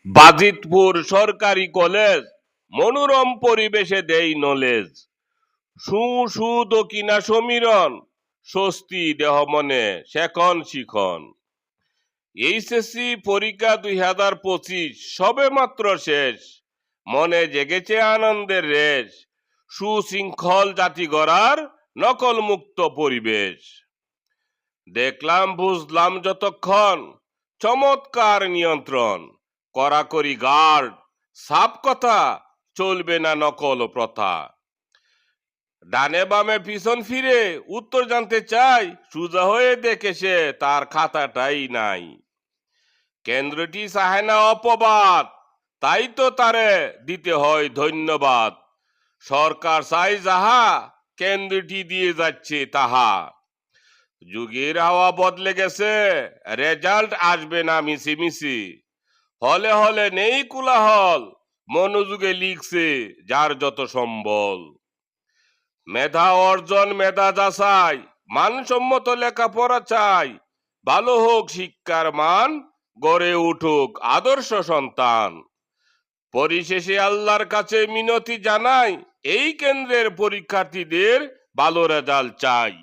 বাজিতপুর সরকারি কলেজ মনোরম পরিবেশে দেই নলেজ। সু সু দকিনা সমীরণ, স্বস্তি দেহ মনে শেখন শিখন। এইচএসসি পরীক্ষা 2025 সবে মাত্র শেষ, মনে জেগেছে আনন্দের রেশ। সুশৃঙ্খল জাতি গড়ার নকল মুক্ত পরিবেশ। দেখলাম বুঝলাম যতক্ষণ চমৎকার নিয়ন্ত্রণ, কড়াকড়ি গার্ড, সাপ কথা, চলবে না নকল প্রথা। ডানে বামে পিছন ফিরে উত্তর জানতে চাই, সোজা হয়ে দেখে সে তার খাতাটাই নাই। কেন্দ্রটি চাহে না অপবাদ, তাই তো তারে দিতে হয় ধন্যবাদ। সরকার চাই যাহা, কেন্দ্রটি দিয়ে যাচ্ছে তাহা। যুগের হাওয়া বদলে গেছে, রেজাল্ট আসবে না মিছি মিছি। হলে হলে নেই কোলাহল, মনোযোগে লিখছে যার যত সম্বল। মেধা অর্জন মেধা যাচাই, মানসম্মত লেখাপড়া চাই। ভালো হোক শিক্ষার মান, গড়ে উঠুক আদর্শ সন্তান। পরিশেষে আল্লাহর কাছে মিনতি জানাই, এই কেন্দ্রের পরীক্ষার্থীদের ভালো রেজাল্ট চাই।